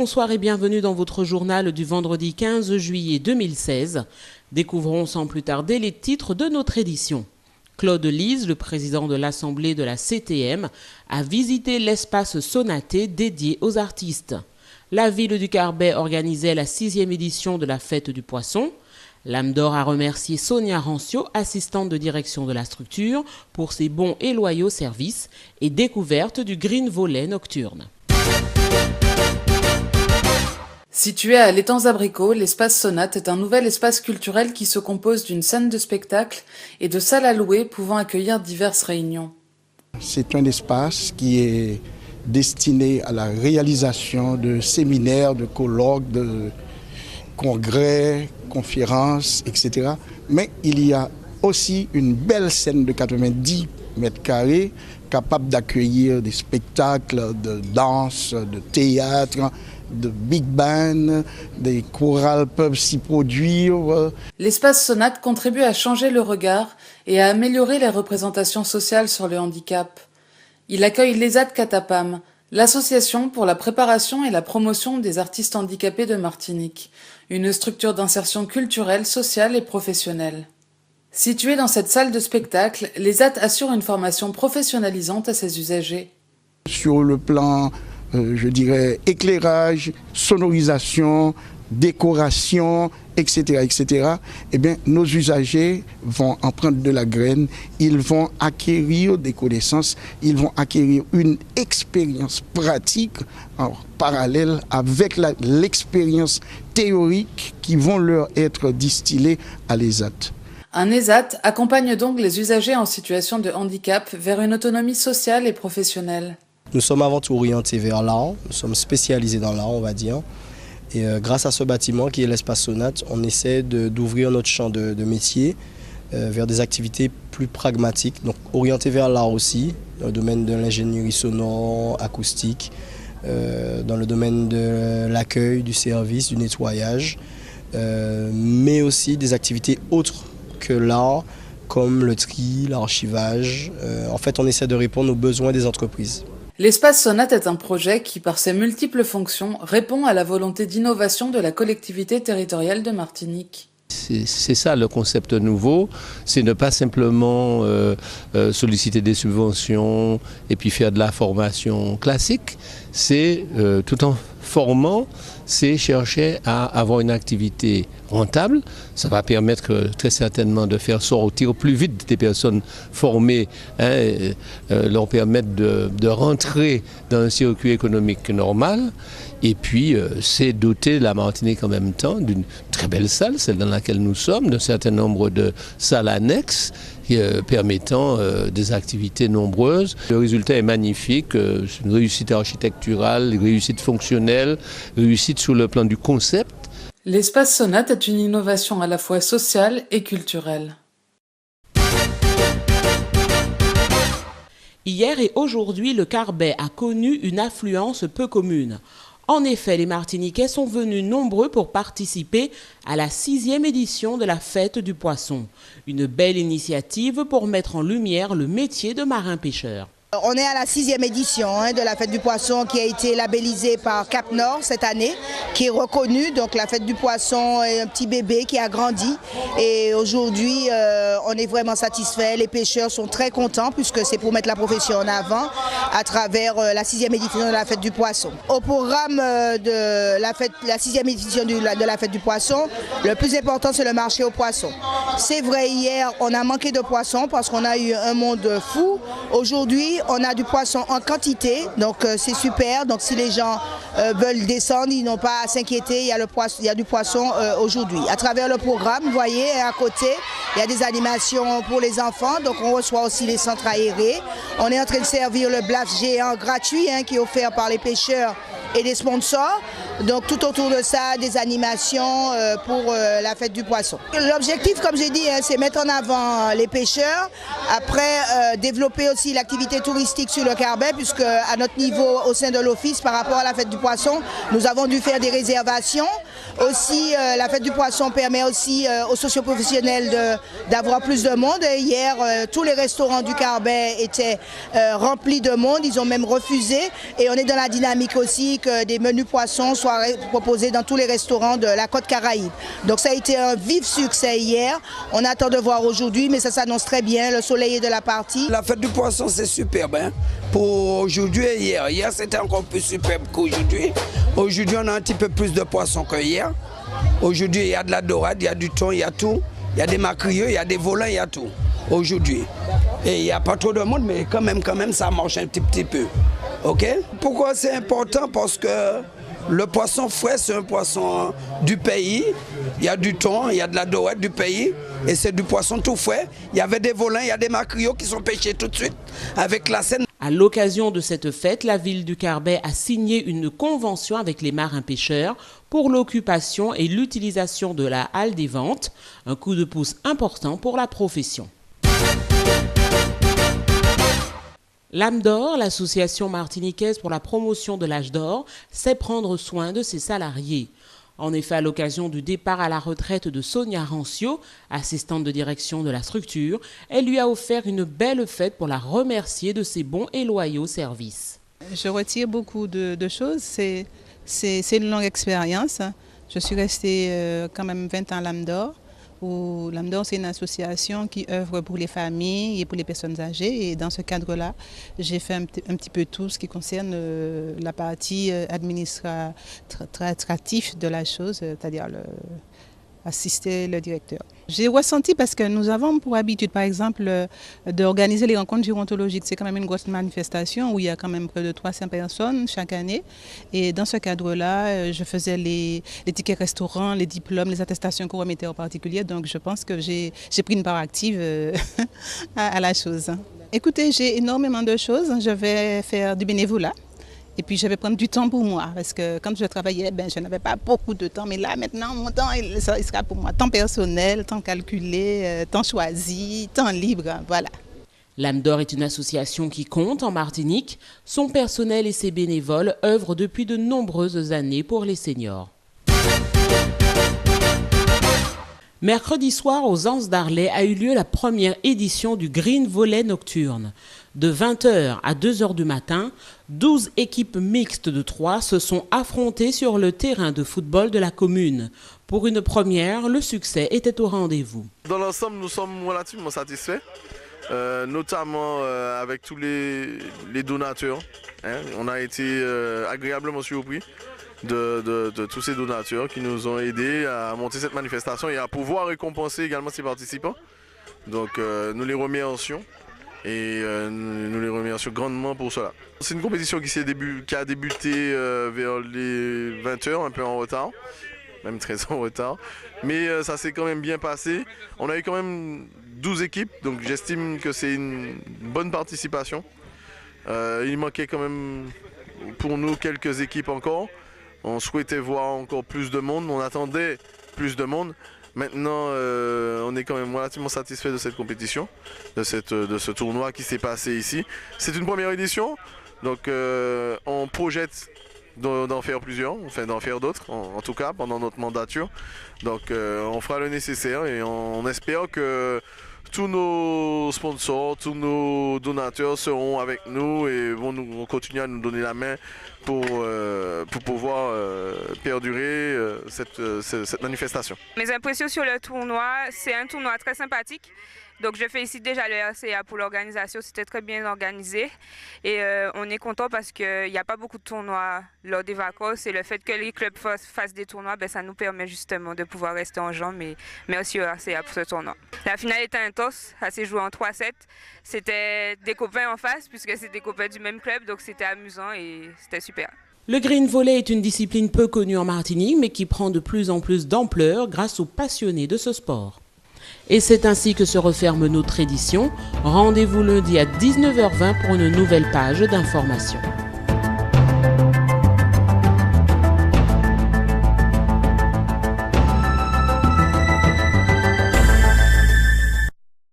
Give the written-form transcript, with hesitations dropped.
bonsoir et bienvenue dans votre journal du vendredi 15 juillet 2016. Découvrons sans plus tarder les titres de notre édition. Claude Lise, le président de l'Assemblée de la CTM, a visité l'espace Sonaté dédié aux artistes. La ville du Carbet organisait la 6e édition de la Fête du Poisson. L'Âme d'Or a remercié Sonia Rancio, assistante de direction de la structure, pour ses bons et loyaux services et découverte du Green Volley nocturne. Situé à l'Étang Abricot, l'espace Sonate est un nouvel espace culturel qui se compose d'une scène de spectacle et de salles à louer pouvant accueillir diverses réunions. C'est un espace qui est destiné à la réalisation de séminaires, de colloques, de congrès, conférences, etc. Mais il y a aussi une belle scène de 90 mètres carrés capable d'accueillir des spectacles de danse, de théâtre, de big band, des chorales peuvent s'y produire. L'espace Sonate contribue à changer le regard et à améliorer les représentations sociales sur le handicap. Il accueille l'ESAT Catapam, l'association pour la préparation et la promotion des artistes handicapés de Martinique, une structure d'insertion culturelle, sociale et professionnelle. Située dans cette salle de spectacle, l'ESAT assure une formation professionnalisante à ses usagers. Sur le plan je dirais, éclairage, sonorisation, décoration, etc., eh bien, nos usagers vont en prendre de la graine, ils vont acquérir des connaissances, ils vont acquérir une expérience pratique en parallèle avec l'expérience théorique qui vont leur être distillée à l'ESAT. Un ESAT accompagne donc les usagers en situation de handicap vers une autonomie sociale et professionnelle. Nous sommes avant tout orientés vers l'art, nous sommes spécialisés dans l'art, on va dire. Et grâce à ce bâtiment qui est l'espace Sonate, on essaie d'ouvrir notre champ de métier vers des activités plus pragmatiques, donc orientés vers l'art aussi, dans le domaine de l'ingénierie sonore, acoustique, dans le domaine de l'accueil, du service, du nettoyage, mais aussi des activités autres que l'art, comme le tri, l'archivage. En fait, on essaie de répondre aux besoins des entreprises. L'espace Sonate est un projet qui, par ses multiples fonctions, répond à la volonté d'innovation de la collectivité territoriale de Martinique. C'est ça le concept nouveau, c'est ne pas simplement solliciter des subventions et puis faire de la formation classique, c'est tout en formant, c'est chercher à avoir une activité rentable. Ça va permettre très certainement de faire sortir plus vite des personnes formées, leur permettre de rentrer dans un circuit économique normal. Et puis, c'est doter la Martinique en même temps d'une très belle salle, celle dans laquelle nous sommes, d'un certain nombre de salles annexes permettant des activités nombreuses. Le résultat est magnifique, c'est une réussite architecturale, une réussite fonctionnelle, réussite sur le plan du concept. L'espace Sonate est une innovation à la fois sociale et culturelle. Hier et aujourd'hui, le Carbet a connu une affluence peu commune. En effet, les Martiniquais sont venus nombreux pour participer à la 6e édition de la Fête du Poisson. Une belle initiative pour mettre en lumière le métier de marin-pêcheur. On est à la 6e édition de la Fête du Poisson qui a été labellisée par Cap Nord cette année, qui est reconnue. Donc la Fête du Poisson est un petit bébé qui a grandi et aujourd'hui on est vraiment satisfait. Les pêcheurs sont très contents puisque c'est pour mettre la profession en avant à travers la 6e édition de la Fête du Poisson. Au programme de la 6e édition de la Fête du Poisson, le plus important c'est le marché aux poissons. C'est vrai, hier on a manqué de poissons parce qu'on a eu un monde fou. Aujourd'hui on a du poisson en quantité, donc c'est super. Donc si les gens veulent descendre, ils n'ont pas à s'inquiéter, il y a du poisson aujourd'hui. À travers le programme, vous voyez, à côté, il y a des animations pour les enfants, donc on reçoit aussi les centres aérés. On est en train de servir le blast géant gratuit qui est offert par les pêcheurs et des sponsors. Donc tout autour de ça, des animations pour la Fête du Poisson. L'objectif, comme j'ai dit, c'est mettre en avant les pêcheurs, après développer aussi l'activité touristique sur le Carbet, puisque à notre niveau au sein de l'office par rapport à la Fête du Poisson, nous avons dû faire des réservations. Aussi, la fête du poisson permet aussi aux socioprofessionnels d'avoir plus de monde. Hier, tous les restaurants du Carbet étaient remplis de monde, ils ont même refusé. Et on est dans la dynamique aussi que des menus poissons soient proposés dans tous les restaurants de la Côte Caraïbe. Donc ça a été un vif succès hier. On attend de voir aujourd'hui, mais ça s'annonce très bien. Le soleil est de la partie. La fête du poisson, c'est superbe hein, pour aujourd'hui et hier. Hier, c'était encore plus superbe qu'aujourd'hui. Aujourd'hui, on a un petit peu plus de poissons que hier. Aujourd'hui, il y a de la dorade, il y a du thon, il y a tout. Il y a des macrieux, il y a des volants, il y a tout. Aujourd'hui. Et il n'y a pas trop de monde, mais quand même, ça marche un petit peu. OK? Pourquoi c'est important? Parce que le poisson frais, c'est un poisson du pays. Il y a du thon, il y a de la dorade du pays. Et c'est du poisson tout frais. Il y avait des volants, il y a des macrieux qui sont pêchés tout de suite avec la Seine. À l'occasion de cette fête, la ville du Carbet a signé une convention avec les marins-pêcheurs pour l'occupation et l'utilisation de la halle des ventes. Un coup de pouce important pour la profession. L'âme d'or, l'association martiniquaise pour la promotion de l'âge d'or, sait prendre soin de ses salariés. En effet, à l'occasion du départ à la retraite de Sonia Rancio, assistante de direction de la structure, elle lui a offert une belle fête pour la remercier de ses bons et loyaux services. Je retire beaucoup de choses. C'est une longue expérience. Je suis restée quand même 20 ans à l'âme d'or. L'âme d'or, c'est une association qui œuvre pour les familles et pour les personnes âgées. Et dans ce cadre-là, j'ai fait un petit peu tout ce qui concerne la partie administrative de la chose, c'est-à-dire assister le directeur. J'ai ressenti parce que nous avons pour habitude, par exemple, d'organiser les rencontres gérontologiques. C'est quand même une grosse manifestation où il y a quand même près de 300 personnes chaque année. Et dans ce cadre-là, je faisais les tickets restaurants, les diplômes, les attestations qu'on remettait en particulier. Donc je pense que j'ai pris une part active à la chose. Écoutez, j'ai énormément de choses. Je vais faire du bénévolat. Et puis je vais prendre du temps pour moi, parce que quand je travaillais, je n'avais pas beaucoup de temps. Mais là, maintenant, mon temps, il sera pour moi. Temps personnel, temps calculé, temps choisi, temps libre, voilà. L'âme d'or est une association qui compte en Martinique. Son personnel et ses bénévoles œuvrent depuis de nombreuses années pour les seniors. Mercredi soir, aux Anses d'Arlet, a eu lieu la première édition du Green Volley nocturne. De 20h à 2h du matin, 12 équipes mixtes de 3 se sont affrontées sur le terrain de football de la commune. Pour une première, le succès était au rendez-vous. Dans l'ensemble, nous sommes relativement satisfaits, notamment avec tous les donateurs. On a été agréablement surpris de tous ces donateurs qui nous ont aidés à monter cette manifestation et à pouvoir récompenser également ces participants. Donc nous les remercions et nous les remercions grandement pour cela. C'est une compétition qui a débuté vers les 20h, un peu en retard, même très en retard, mais ça s'est quand même bien passé. On a eu quand même 12 équipes, donc j'estime que c'est une bonne participation. Il manquait quand même pour nous quelques équipes encore. On souhaitait voir encore plus de monde, on attendait plus de monde. Maintenant, on est quand même relativement satisfait de cette compétition, de ce tournoi qui s'est passé ici. C'est une première édition, donc on projette d'en faire plusieurs, enfin d'en faire d'autres, en tout cas pendant notre mandature. Donc on fera le nécessaire et on espère que tous nos sponsors, tous nos donateurs seront avec nous et vont continuer à nous donner la main pour pouvoir perdurer cette manifestation. Mes impressions sur le tournoi, c'est un tournoi très sympathique. Donc je félicite déjà le RCA pour l'organisation, c'était très bien organisé. Et on est content parce qu'il n'y a pas beaucoup de tournois lors des vacances. Et le fait que les clubs fassent des tournois, ça nous permet justement de pouvoir rester en jambes. Mais merci au RCA pour ce tournoi. La finale était intense, elle s'est jouée en 3-7. C'était des copains en face puisque c'est des copains du même club. Donc c'était amusant et c'était super. Le green volley est une discipline peu connue en Martinique mais qui prend de plus en plus d'ampleur grâce aux passionnés de ce sport. Et c'est ainsi que se referme notre édition. Rendez-vous lundi à 19h20 pour une nouvelle page d'information.